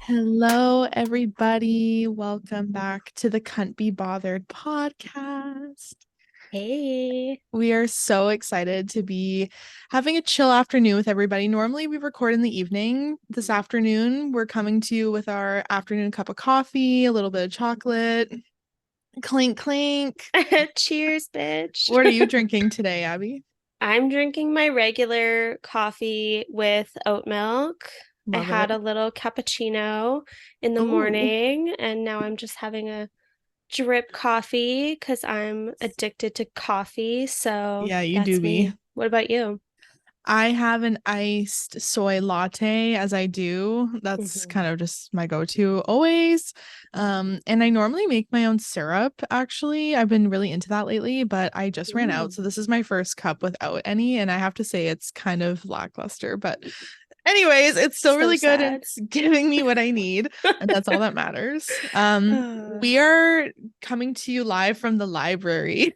Hello, everybody. Welcome back to the Can't Be Bothered podcast. Hey. We are so excited to be having a chill afternoon with everybody. Normally, we record in the evening. This afternoon, we're coming to you with our afternoon cup of coffee, a little bit of chocolate. Clink, clink. Cheers, bitch. What are you drinking today, Abby? I'm drinking my regular coffee with oat milk. I Love had it. a little cappuccino in the Oh, morning, and now I'm just having a drip coffee because I'm addicted to coffee. So yeah, you do that's be. me. What about you? I have an iced soy latte as I do. That's Mhm. kind of just my go-to always. And I normally make my own syrup, actually. I've been really into that lately, but I just ran out. Ooh, So this is my first cup without any, and I have to say it's kind of lackluster, but anyways, it's still so really good and sad. it's giving me what I need, and that's all that matters. We are coming to you live from the library.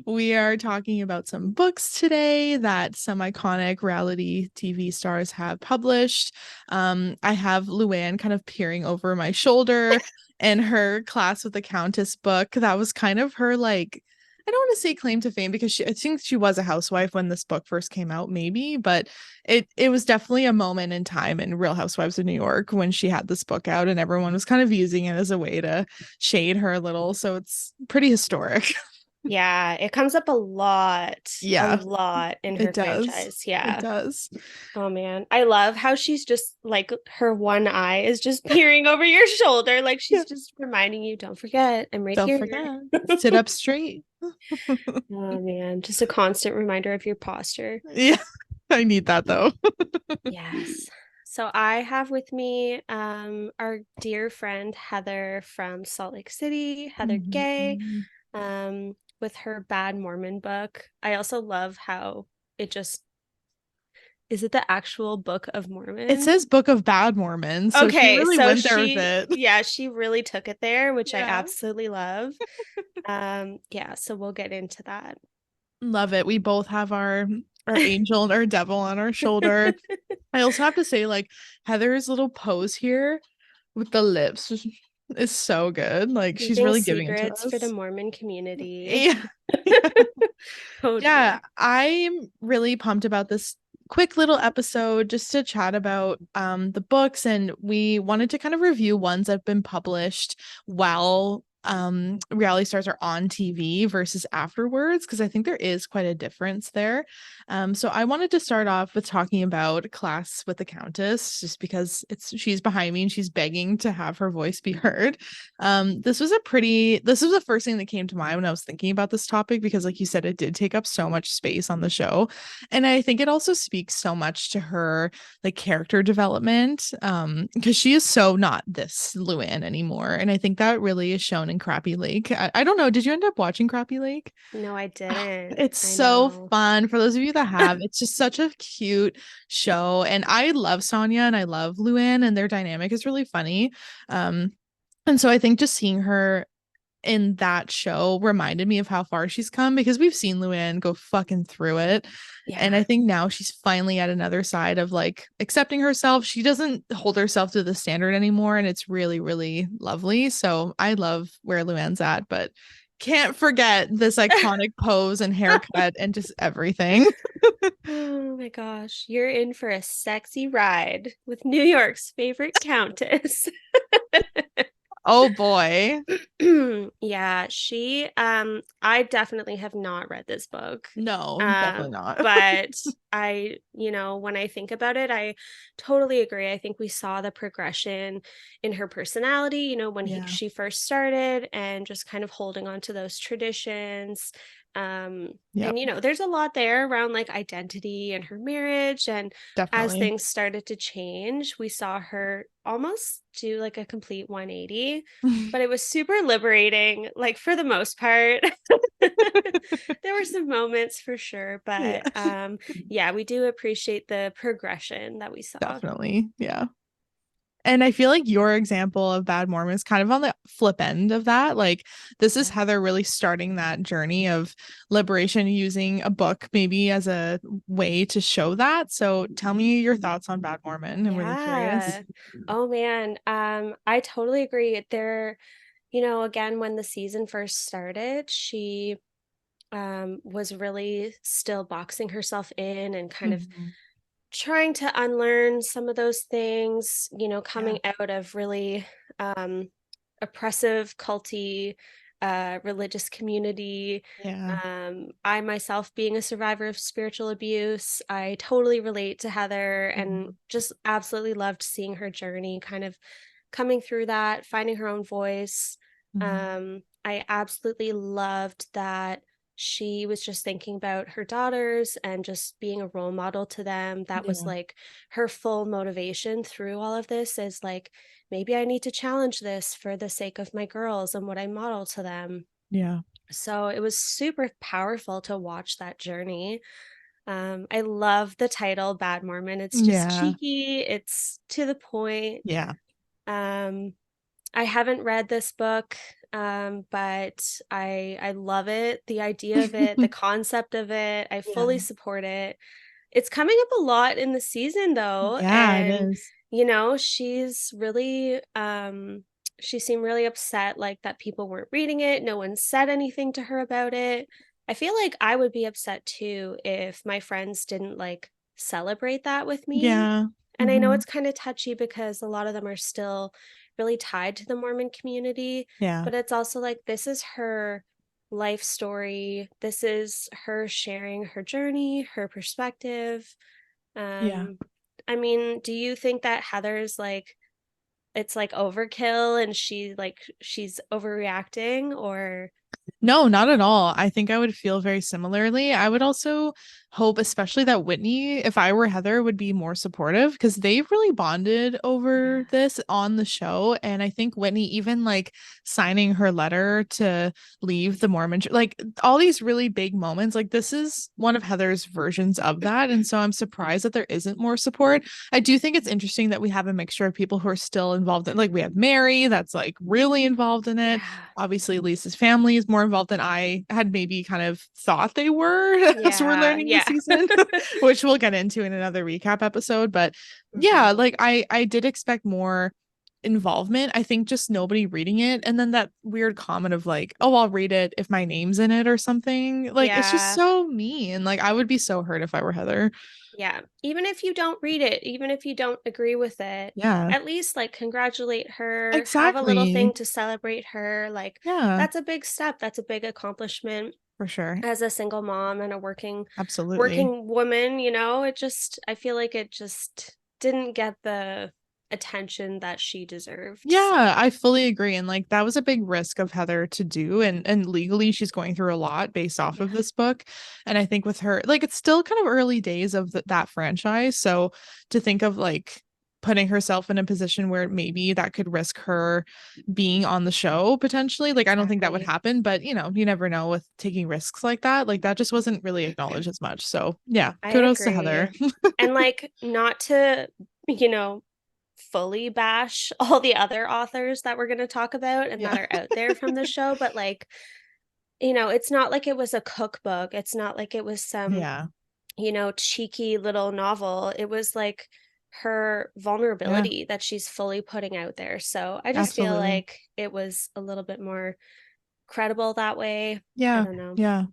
We are talking about some books today that some iconic reality TV stars have published. I have Luann kind of peering over my shoulder and her Class with the Countess book. That was kind of her, like, I don't want to say claim to fame because I think she was a housewife when this book first came out, maybe, but it was definitely a moment in time in Real Housewives of New York when she had this book out and everyone was kind of using it as a way to shade her a little. So it's pretty historic. Yeah, it comes up a Yeah. lot in It her does. franchise. It Yeah. does. Oh man, I love how she's just like her one eye is just peering over your shoulder. Like Yeah. she's just reminding you, don't forget, I'm right Don't here. forget. Sit up straight. Oh man, just a constant reminder of your posture. Yeah. I need that though. Yes. So I have with me our dear friend Heather from Salt Lake City, Heather Gay, Mhm. with her Bad Mormon book. I also love how it just is it the actual Book of It Mormon? says Book of Bad Mormons, so she Okay, really so went there with it. yeah, she really took it there, which I Yeah. absolutely love. Yeah, so we'll get into that. Love it. We both have our angel and our devil on our shoulder. I also have to say, like, Heather's little pose here with the lips is so good. Like, she's Keeping really giving it to secrets for the us. Mormon community. Yeah. Yeah, Totally. I'm really pumped about this quick little episode just to chat about the books, and we wanted to kind of review ones that have been published while reality stars are on TV versus afterwards, because I think there is quite a difference there. So I wanted to start off with talking about Class with the Countess, just because she's behind me and she's begging to have her voice be heard. This was the first thing that came to mind when I was thinking about this topic because, like you said, it did take up so much space on the show. And I think it also speaks so much to her like character development. Because she is so not this Luann anymore. And I think that really is shown in Crappy Lake. I don't know, did you end up watching Crappy Lake? No, I Oh, didn't. it's I so know. fun for those of you that have. It's just such a cute show. And I love Sonia and I love Luann, and their dynamic is really funny. Um, and so I think just seeing her in that show reminded me of how far she's come because we've seen Luann go fucking through it. And Yeah. I think now she's finally at another side of like accepting herself. She doesn't hold herself to the standard anymore. And it's really, really lovely. So I love where Luann's at, but can't forget this iconic pose and haircut and just everything. Oh my gosh, you're in for a sexy ride with New York's favorite countess. Oh boy. Yeah, I definitely have not read this book. No, definitely Um, not. but when I think about it, I totally agree. I think we saw the progression in her personality, when Yeah. she first started and just kind of holding on to those traditions. And Yep. there's a lot there around like identity and her marriage. And as Definitely. things started to change, we saw her almost do like a complete 180, but it was super liberating, like for the most part. There were some moments for sure, Yeah. but yeah, we do appreciate the progression that we saw. Definitely. Yeah. And I feel like your example of Bad Mormon is kind of on the flip end of that. Like, this is Yeah. Heather really starting that journey of liberation using a book maybe as a way to show that. So tell me your thoughts on Bad Mormon. I'm really curious. Yeah. Oh man. I totally agree. Again, when the season first started, she was really still boxing herself in and kind of Mhm. trying to unlearn some of those things, Yeah. coming out of really um, oppressive, culty, religious community. Yeah. I myself, being a survivor of spiritual abuse, I totally relate to Heather and Mhm. just absolutely loved seeing her journey, kind of coming through that, finding her own voice. Mhm. I absolutely loved that she was just thinking about her daughters and just being a role model to them. That was Yeah. like her full motivation through all of this is like, maybe I need to challenge this for the sake of my girls and what I model to them. Yeah. So it was super powerful to watch that journey. I love the title Bad Mormon. It's just Yeah. cheeky, it's to the point. Yeah. Um, I haven't read this book, but I love it. The idea of it, the concept of it, I fully Yeah. support it. It's coming up a lot in the season though, Yeah, it and is. she's really she seemed really upset like that people weren't reading it. No one said anything to her about it. I feel like I would be upset too if my friends didn't like celebrate that with me. Yeah. And I know Hmm. it's kind of touchy because a lot of them are still really tied to the Mormon community, Yeah. but it's also like this is her life story. This is her sharing her journey, her perspective. Yeah. Um, I mean, do you think that Heather's like it's like overkill and she's overreacting or No, not at all. I think I would feel very similarly. I would also hope, especially that Whitney, if I were Heather, would be more supportive because they've really bonded over yeah, this on the show. And I think Whitney, even like signing her letter to leave the Mormon, like all these really big moments, like this is one of Heather's versions of that. And so I'm surprised that there isn't more support. I do think it's interesting that we have a mixture of people who are still involved in, like, we have Mary that's like really involved in it. yeah, Obviously Lisa's family is more involved than I had maybe kind of thought they were as we're yeah, learning this yeah. season, which we'll get into in another recap episode. But Hmm. yeah, like I did expect more involvement. I think just nobody reading it. And then that weird comment of like, oh, I'll read it if my name's in it or something. Like it's just Yeah. so mean. Like I would be so hurt if I were Heather. Yeah. Even if you don't read it, even if you don't agree with it, Yeah, at least like congratulate her, have a little exactly. thing to celebrate her. Like Yeah, that's a big step. That's a big accomplishment for sure. as a single mom and a Absolutely. working woman. I feel like it just didn't get the attention that she deserved. Yeah, So, I fully agree. And like that was a big risk of Heather to do. And legally she's going through a lot based off of yeah. this book. And I think with her, like it's still kind of early days of that franchise. So to think of like putting herself in a position where maybe that could risk her being on the show potentially. Like I don't think that would Exactly. happen, but you never know with taking risks like that. Like that just wasn't really acknowledged as much. So yeah, I kudos to agree. Heather. And like not to, you know, fully bash all the other authors that we're going to talk about and Yeah. that are out there from the show, but like, it's not like it was a cookbook. It's not like it was some, Yeah. cheeky little novel. It was like her Yeah. vulnerability that she's fully putting out there. So I just feel Absolutely. like it was a little bit more credible that way. I Yeah. don't know. Yeah.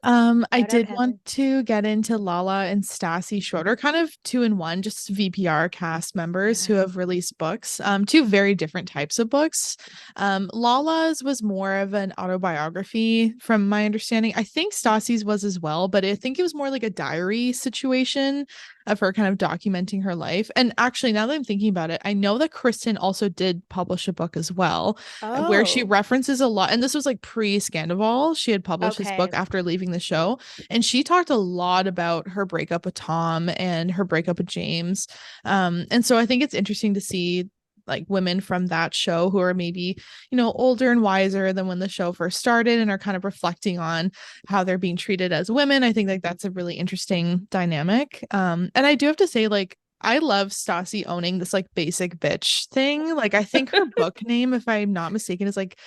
I Shout out did want Heather. to get into Lala and Stassi Schroeder, kind of two in one, just VPR cast members who Yeah. have released books, two very different types of books. Lala's was more of an autobiography, from my understanding. I think Stassi's was as well, but I think it was more like a diary situation of her kind of documenting her life. And actually, now that I'm thinking about it, I know that Kristen also did publish a book as well, where she Oh, references a lot. And this was like pre-Scandival. She had published this book okay. after leaving the show, and she talked a lot about her breakup with Tom and her breakup with James. And so I think it's interesting to see like women from that show who are maybe older and wiser than when the show first started and are kind of reflecting on how they're being treated as women. I think like that's a really interesting dynamic. And I do have to say, like, I love Stassi owning this like basic bitch thing. Like I think her book name, if I'm not mistaken, is like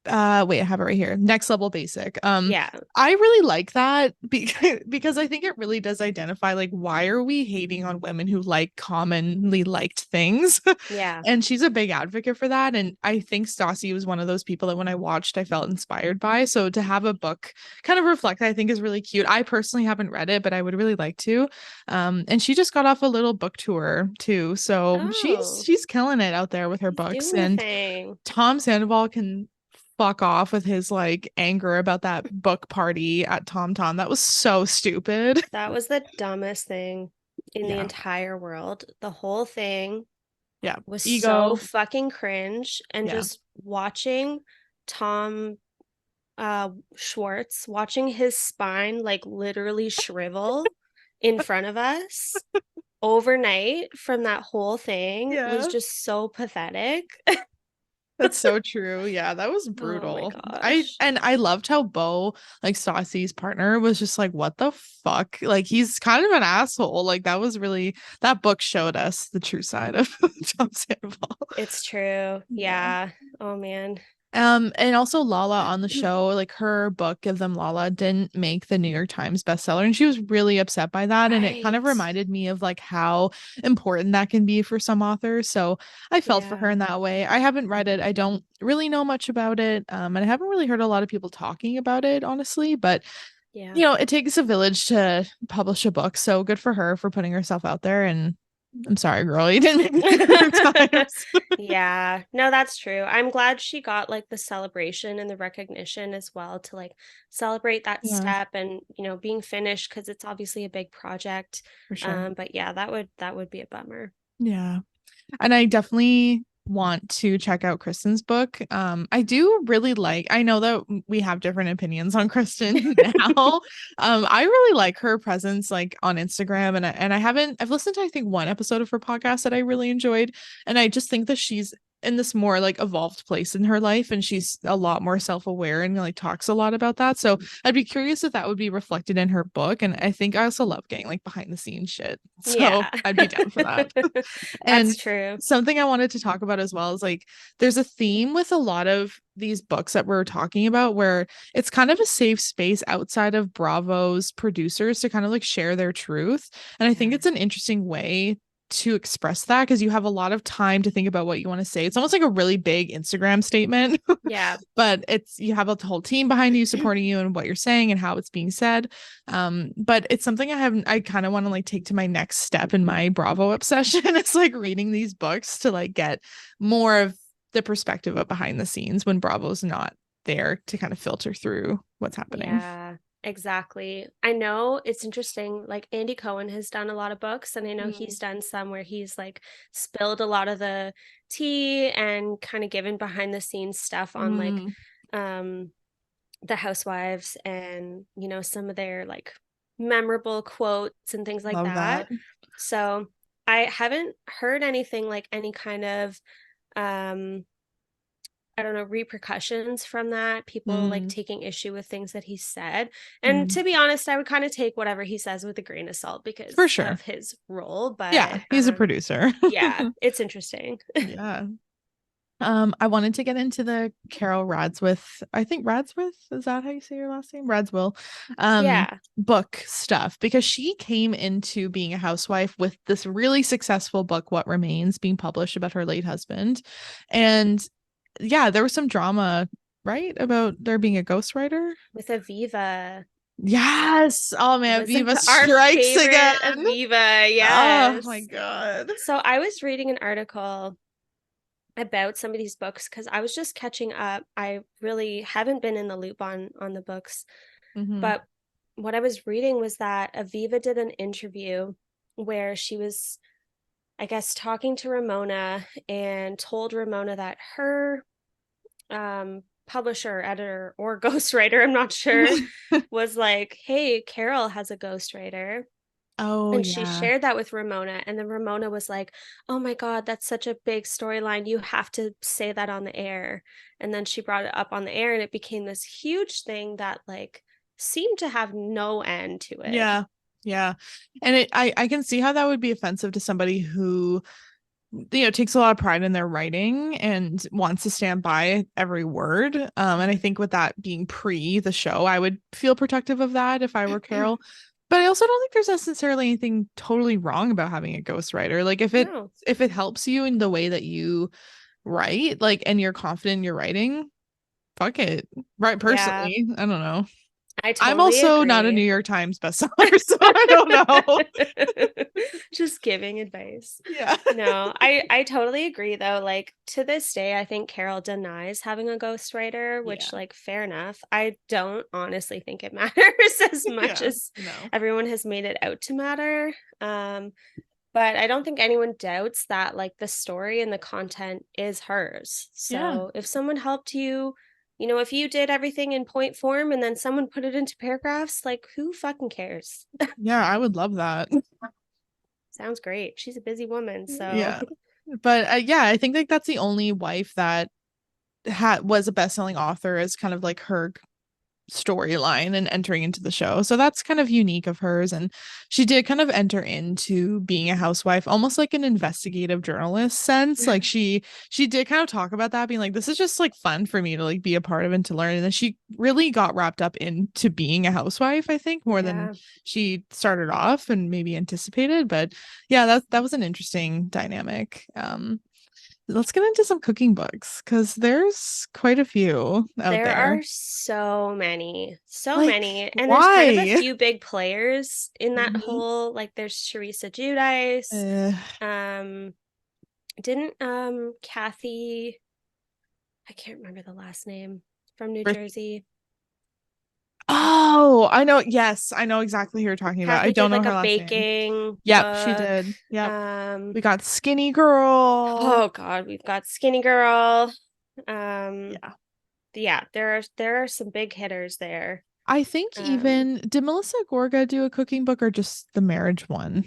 wait, I have it right here. Next Level Basic. Yeah. I really like that because I think it really does identify like why are we hating on women who like commonly liked things. Yeah. And she's a big advocate for that, and I think Stassi was one of those people that when I watched I felt inspired by. So to have a book kind of reflect that, I think is really cute. I personally haven't read it, but I would really like to. And she just got off a little book tour too. So she's Oh, she's killing it out there with her he's books. doing the And thing. Tom Sandoval can fuck off with his like anger about that book party at Tom Tom. That was so stupid. That was the dumbest thing in the Yeah. entire world. The whole thing Yeah. was so Ego. fucking cringe. And Yeah. just watching Tom Schwartz, watching his spine like literally shrivel in front of us overnight from that whole thing was Yeah. just so pathetic. That's so true. Yeah, that was Oh my brutal. gosh. I loved how Bo, like Stassi's partner, was just like, what the fuck? Like he's kind of an asshole. Like that was really that book showed us the true side of Tom Sandoval. It's true. Yeah. Yeah. Oh man. And also Lala on the show, like her book, Give Them Lala, didn't make the New York Times bestseller. And she was really upset by that. And it kind of Right. reminded me of like how important that can be for some authors. So I felt for her Yeah. in that way. I haven't read it. I don't really know much about it. And I haven't really heard a lot of people talking about it, honestly. But Yeah. you know, it takes a village to publish a book. So good for her for putting herself out there. And I'm sorry, girl, you didn't make the New York Times. Yeah. No, that's true. I'm glad she got like the celebration and the recognition as well to like celebrate that Yeah, step and, being finished because it's obviously a big project. for sure. But yeah, that would be a bummer. Yeah. And I definitely want to check out Kristen's book. I do really like, I know that we have different opinions on Kristen now. I really like her presence like on Instagram and I've listened to I think one episode of her podcast that I really enjoyed. And I just think that she's in this more like evolved place in her life and she's a lot more self-aware and like talks a lot about that. So I'd be curious if that would be reflected in her book. And I think I also love getting like behind the scenes shit. So Yeah. I'd be down for that. That's And true. something I wanted to talk about as well is like there's a theme with a lot of these books that we're talking about where it's kind of a safe space outside of Bravo's producers to kind of like share their truth. And I think Yeah. it's an interesting way to express that because you have a lot of time to think about what you want to say. It's almost like a really big Instagram statement, Yeah. but it's you have a whole team behind you supporting you and what you're saying and how it's being said. But it's something I kind of want to like take to my next step in my Bravo obsession. It's like reading these books to like get more of the perspective of behind the scenes when Bravo's not there to kind of filter through what's happening. Yeah, exactly. I know it's interesting. Like Andy Cohen has done a lot of books, and I know Mm. he's done some where he's like spilled a lot of the tea and kind of given behind the scenes stuff on like Mm, um the housewives and some of their like memorable quotes and things like love that. that. So I haven't heard anything like any kind of um I don't know, repercussions from that, people like Mm, taking issue with things that he said. And mm, to be honest, I would kind of take whatever he says with a grain of salt for because sure. of his role. Yeah, But he's a producer. yeah, it's interesting. Yeah. I wanted to get into the Carol Radswith, I think Radswith, is that how you say your last name? Radswill, Yeah, book stuff because she came into being a housewife with this really successful book, What Remains, being published about her late husband. And yeah, there was some drama, right? About there being a ghostwriter. with Aviva. Yes. Oh It man, was Viva our strikes again. favorite Aviva. Oh my Yes. God. So I was reading an article about some of these books because I was just catching up. I really haven't been in the loop on the books. Hmm. But what I was reading was that Aviva did an interview where she was, I guess, talking to Ramona and told Ramona that her publisher, editor, or ghostwriter, I'm not sure, was like, hey, Carol has a ghostwriter. Oh And she yeah. shared that with Ramona. And then Ramona was like, oh my God, that's such a big storyline. You have to say that on the air. And then she brought it up on the air, and it became this huge thing that, like, seemed to have no end to it. Yeah. Yeah. And I can see how that would be offensive to somebody who, takes a lot of pride in their writing and wants to stand by every word. And I think with that being pre the show, I would feel protective of that if I were Carol. But I also don't think there's necessarily anything totally wrong about having a ghostwriter. Like No. if it helps you in the way that you write, like, and you're confident in your writing, fuck it. Right, Yeah, personally, I don't know. I I'm totally also not a New agree. York Times bestseller, so I don't know. Just giving advice. Yeah. No, I totally agree though. Like to this day, I think Carol denies having a ghostwriter, Yeah. which like fair enough. I don't honestly think it matters as much Yeah. as No. everyone has made it out to matter. But I don't think anyone doubts that like the story and the content is hers. Yeah. So if someone helped you, if you did everything in point form and then someone put it into paragraphs, like who fucking cares? Yeah, I would love that. Sounds great. She's a busy woman, so Yeah. But yeah, I think like that's the only wife that had was a best-selling author as kind of like her storyline and entering into the show. So that's kind of unique of hers. And she did kind of enter into being a housewife, almost like an investigative journalist sense. Like she did kind of talk about that, being like, this is just like fun for me to like be a part of and to learn. And then she really got wrapped up into being a housewife, I think, more than yeah. she started off and maybe anticipated. But yeah, that was an interesting dynamic. Let's get into some cooking books because there's quite a few out There there. are so many, so Like, many. And there's kind of a why? few big players in that Mhm. whole, like there's Teresa Giudice. Uh, Um, didn't Kathy, I can't remember the last name, from New Rich- Jersey. oh, I know. Yes, I know exactly who you're talking about. I Kathy don't did know like a her last name. baking Yep, she book. did. Yep. Um, We got Skinny Girl. oh God, we've got Skinny Girl. Um, Yeah. yeah, there are some big hitters there. I think Um, even did Melissa Gorga do a cooking book or just the marriage one?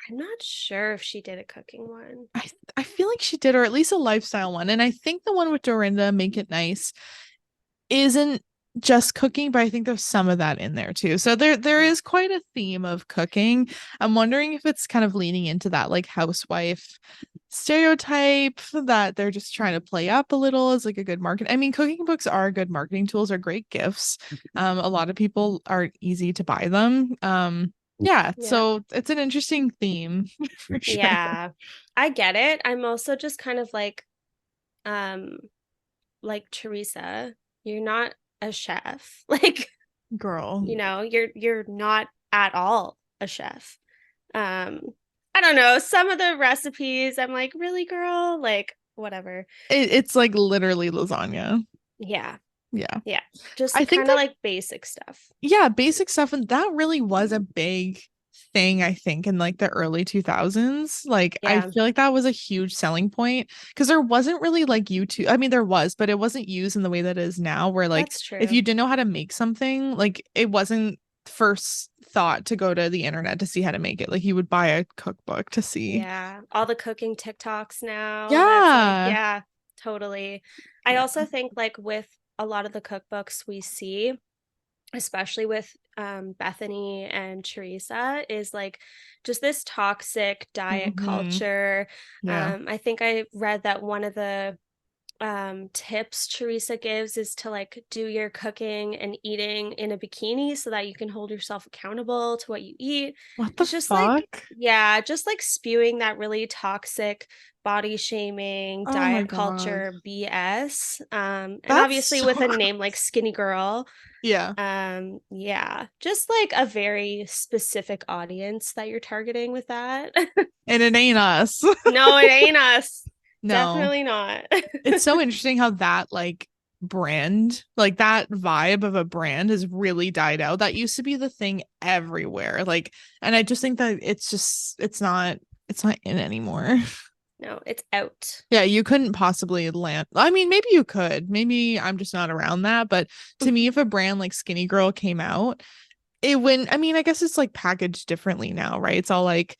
I'm not sure if she did a cooking one. I feel like she did, or at least a lifestyle one. And I think the one with Dorinda, Make It Nice, isn't just cooking, but I think there's some of that in there too. So there Yeah. is quite a theme of cooking. I'm wondering if it's kind of leaning into that like housewife stereotype that they're just trying to play up a little as like a good market. I mean, cooking books are good marketing tools, are great gifts. A lot of people are easy to buy them. Yeah, Yeah. so it's an interesting theme for sure. Yeah. I get it. I'm also just kind of um like Teresa, you're not a chef. Like, Girl. you're not at all a chef. Um I don't know, some of the recipes I'm like, "Really, girl?" Like, whatever. It's like literally lasagna. Yeah. Yeah. Yeah. I Just think kind of that like basic stuff. yeah, basic stuff. And that really was a big thing, I think, in like the early 2000s. Like, I Yeah, feel like that was a huge selling point because there wasn't really like YouTube. I mean, there was, but it wasn't used in the way that it is now, where like that's if true. you didn't know how to make something, like it wasn't first thought to go to the internet to see how to make it. Like, you would buy a cookbook to see. Yeah, all the cooking TikToks now, that's like, Yeah. yeah, totally. I Yeah. also think like with a lot of the cookbooks we see, especially with Bethany and Teresa, is like just this toxic diet Hmm. culture. Yeah. I think I read that one of the tips Teresa gives is to like do your cooking and eating in a bikini so that you can hold yourself accountable to what you eat. What the It's just like, fuck? yeah, just like spewing that really toxic body shaming Oh my diet God. culture BS. And That's obviously so with a gross. name like Skinny Girl, Yeah. yeah, just like a very specific audience that you're targeting with that. And it ain't us. No, it ain't us. No. Definitely not. It's so interesting how that like brand, like that vibe of a brand has really died out. That used to be the thing everywhere. Like, and I just think that it's not in anymore. No, it's out. Yeah, you couldn't possibly land. I mean, maybe you could. Maybe I'm just not around that. But to me, if a brand like Skinny Girl came out, it wouldn't. I mean, I guess it's like packaged differently now, right? It's all like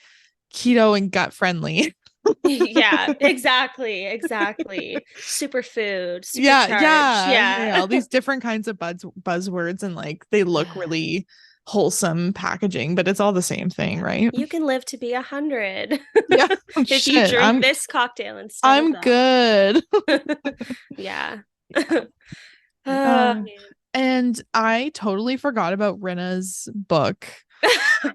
keto and gut friendly. Yeah, exactly, exactly. Superfood, Yeah, supercharged. yeah, yeah, Yeah. all these different kinds of buzzwords, and like they look really wholesome packaging, but it's all the same thing, Yeah. right? You can live to be 100 Yeah. if you Shit. drink this cocktail instead of I'm that good. one. Yeah. Yeah. Oh, Um, and I totally forgot about Rinna's book. man.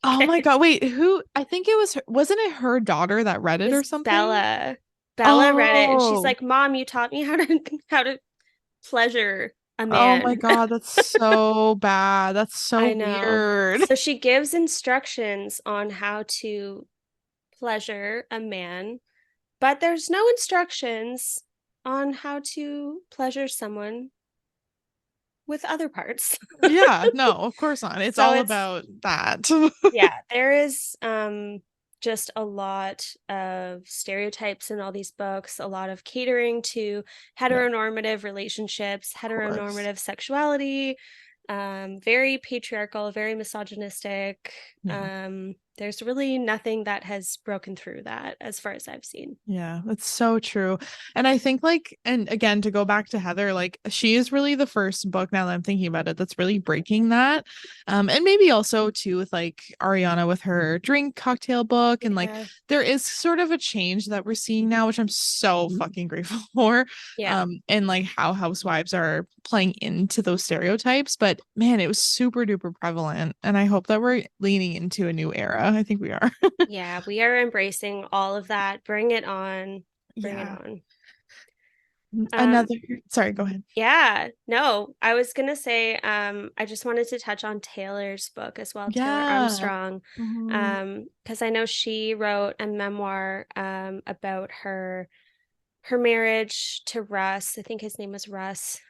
Oh my Okay. God. Wait, who? I think it was her, wasn't it her daughter that read It it was or something? Bella. Bella read it and she's Oh, like, "Mom, you taught me how to pleasure a oh my man." God. That's so bad. That's so I know. weird. So she gives instructions on how to pleasure a man, but there's no instructions on how to pleasure someone with other parts. Yeah, no, of course not. It's So all it's about that. yeah, there is just a lot of stereotypes in all these books, a lot of catering to Yeah, of heteronormative relationships, course. heteronormative sexuality, very patriarchal, very misogynistic. Yeah. There's really nothing that has broken through that as far as I've seen. Yeah, that's so true. And I think like, and again, to go back to Heather, like she is really the first book now that I'm thinking about it that's really breaking that. And maybe also too with like Ariana with her drink cocktail book. And like Yeah. there is sort of a change that we're seeing now, which I'm so fucking grateful for. Yeah. And like how housewives are playing into those stereotypes. But man, it was super duper prevalent. And I hope that we're leaning into a new era. I think we are. Yeah, we are embracing all of that. Bring it on. Bring it Yeah. on. Um, Another, sorry, go ahead. yeah, no, I was gonna say, I just wanted to touch on Taylor's book as well, Taylor Yeah. Armstrong, Mhm. because I know she wrote a memoir, about her marriage to Russ. I think his name was Russ.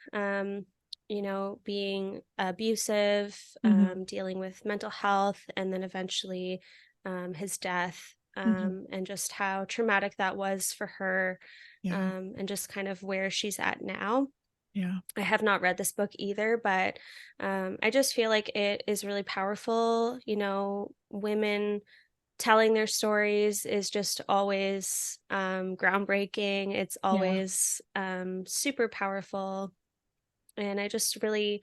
Being abusive, Mhm. dealing with mental health, and then eventually, his death, Mhm. and just how traumatic that was for her, Yeah. and just kind of where she's at now. Yeah. I have not read this book either, but I just feel like it is really powerful. Women telling their stories is just always groundbreaking. It's Yeah. always super powerful. And I just really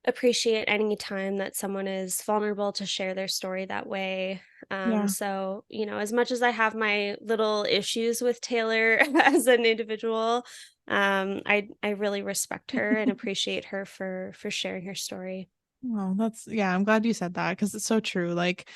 appreciate any time that someone is vulnerable to share their story that way. Yeah. So, as much as I have my little issues with Taylor as an individual, I really respect her and appreciate her for sharing her story. Well, that's yeah, I'm glad you said that because it's so true. Like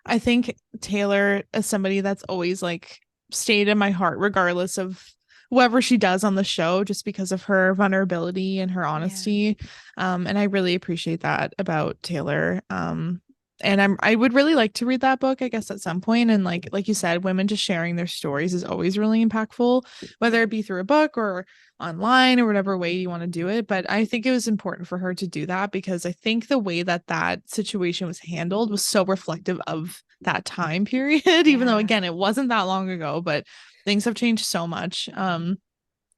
I think Taylor is somebody that's always like stayed in my heart regardless of whoever she does on the show just because of her vulnerability and her Yeah. honesty. And I really appreciate that about Taylor. And I would really like to read that book, I guess, at some point. And like you said, women just sharing their stories is always really impactful, whether it be through a book or online or whatever way you want to do it. But I think it was important for her to do that because I think the way that that situation was handled was so reflective of that time period, even though, Yeah. again, it wasn't that long ago, but things have changed so much. And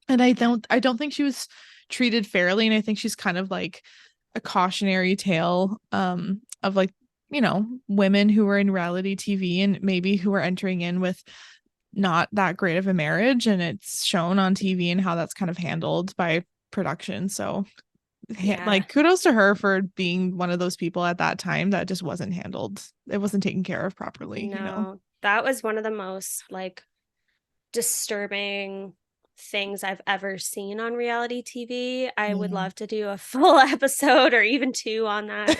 I don't think she was treated fairly. And I think she's kind of like a cautionary tale of like, women who were in reality TV and maybe who are entering in with not that great of a marriage and it's shown on TV and how that's kind of handled by production. So Yeah. like kudos to her for being one of those people at that time that just wasn't handled. It wasn't taken care of properly. No, that was one of the most like disturbing things I've ever seen on reality TV. I would Yeah. love to do a full episode or even two on that.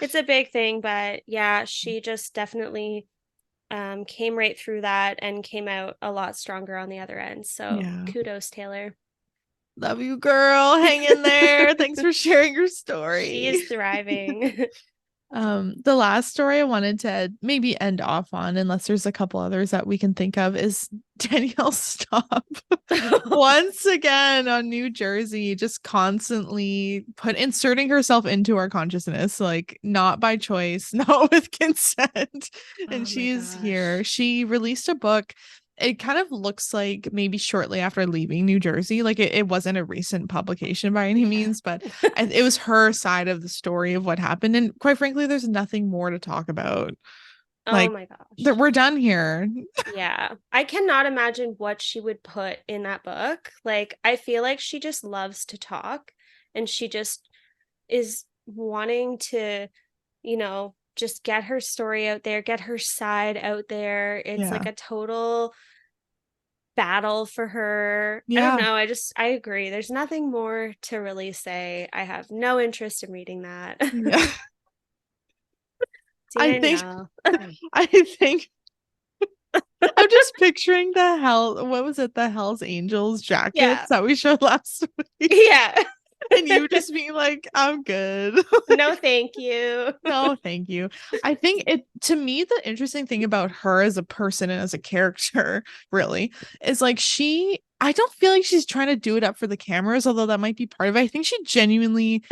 It's a big thing, but yeah, she just definitely came right through that and came out a lot stronger on the other end. So Yeah. kudos, Taylor. Love you, girl. Hang in there. Thanks for sharing your She story. is thriving. The last story I wanted to maybe end off on, unless there's a couple others that we can think of, is Danielle Stop once again on New Jersey, just constantly inserting herself into our consciousness, like not by choice, not with consent. And Oh my she's here. gosh. She released a book. It kind of looks like maybe shortly after leaving New Jersey. Like it wasn't a recent publication by any Yeah. means, but it was her side of the story of what happened. And quite frankly, there's nothing more to talk about. Oh Like, my gosh. we're done here. Yeah. I cannot imagine what she would put in that book. Like, I feel like she just loves to talk and she just is wanting to, just get her story out there, get her side out there. It's Yeah. like a total battle for her. I don't Yeah. know. I agree. There's nothing more to really say. I have no interest in reading that. Yeah. I think Danielle. I think I'm just picturing the hell, what was it? The Hell's Angels Yeah. jackets that we showed last week. Yeah. And you just being like, I'm good. No, thank you. No, thank you. I think it, to me, the interesting thing about her as a person and as a character, really, is like I don't feel like she's trying to do it up for the cameras, although that might be part of it. I think she genuinely,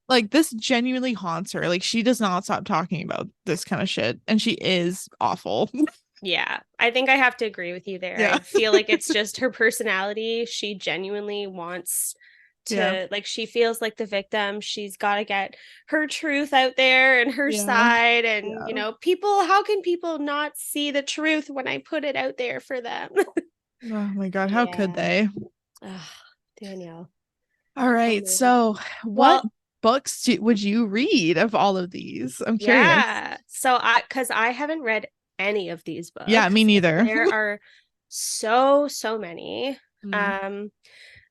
like, this genuinely haunts her. Like, she does not stop talking about this kind of shit, and she is awful. Yeah, I think I have to agree with you there. Yeah. I feel like it's just her personality. She genuinely wants Yeah. to, like, she feels like the victim. She's got to get her truth out there and her Yeah. side. And, Yeah. people, how can people not see the truth when I put it out there for them? Oh my God, how could Yeah. they? Ugh, Danielle. All Oh, right. man. So, what Well, books would you read of all of these? I'm curious. yeah. Because I haven't read any of these Yeah, me books, and neither. there are so many. Mm. Um,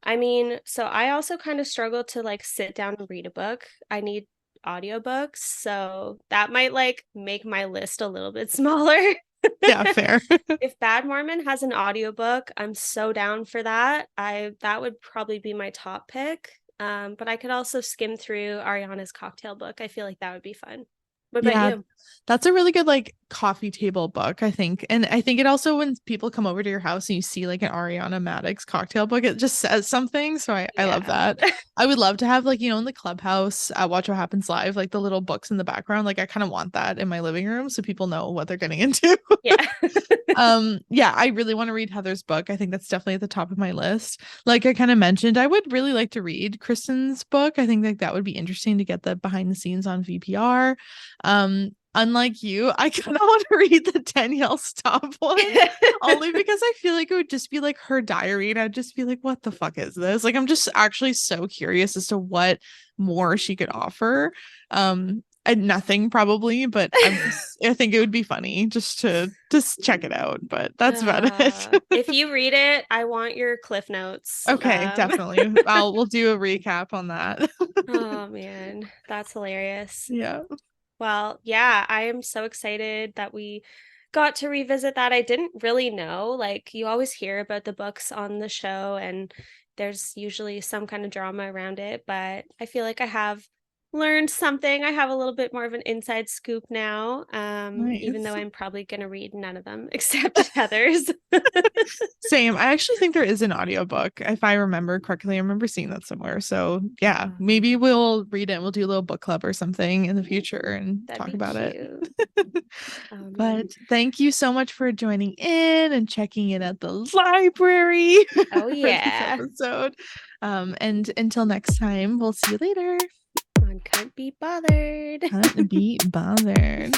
I mean, so I also kind of struggle to like sit down and read a book. I need audiobooks, so that might like make my list a little bit smaller. Yeah, fair. If Bad Mormon has an audiobook, I'm so down for that. That would probably be my top pick. But I could also skim through Ariana's cocktail book. I feel like that would be fun. What about Yeah, you? that's a really good like coffee table book, I think. And I think it also when people come over to your house and you see like an Ariana Maddox cocktail book, it just says something. So I love Yeah. that. I would love to have like, in the clubhouse at Watch What Happens Live, like the little books in the background. Like I kind of want that in my living room so people know what they're getting into. Yeah. Yeah, I really want to read Heather's book. I think that's definitely at the top of my list. Like I kind of mentioned, I would really like to read Kristen's book. I think like that would be interesting to get the behind the scenes on VPR. Unlike you, I kind of want to read the Danielle Staub one only because I feel like it would just be like her diary and I'd just be like, what the fuck is this? Like I'm just actually so curious as to what more she could offer. And nothing probably, but I think it would be funny just to just check it out, but that's about it. If you read it, I want your cliff notes. Okay, definitely. We'll do a recap on that. Oh man, that's hilarious. Yeah. Well, yeah, I am so excited that we got to revisit that. I didn't really know. Like, you always hear about the books on the show, and there's usually some kind of drama around it, but I feel like I have learned something. I have a little bit more of an inside scoop now, even though Nice. I'm probably going to read none of them except Heather's. Same. I actually think there is an audiobook, if I remember correctly. I remember seeing that somewhere. So yeah, Oh, maybe we'll read it and we'll do a little book club or something in the future and that'd talk be about it. cute. Oh But man. thank you so much for joining in and checking in at the library Oh for this yeah. episode. And until next time, we'll see you later. On Can't Be Bothered. Can't be bothered.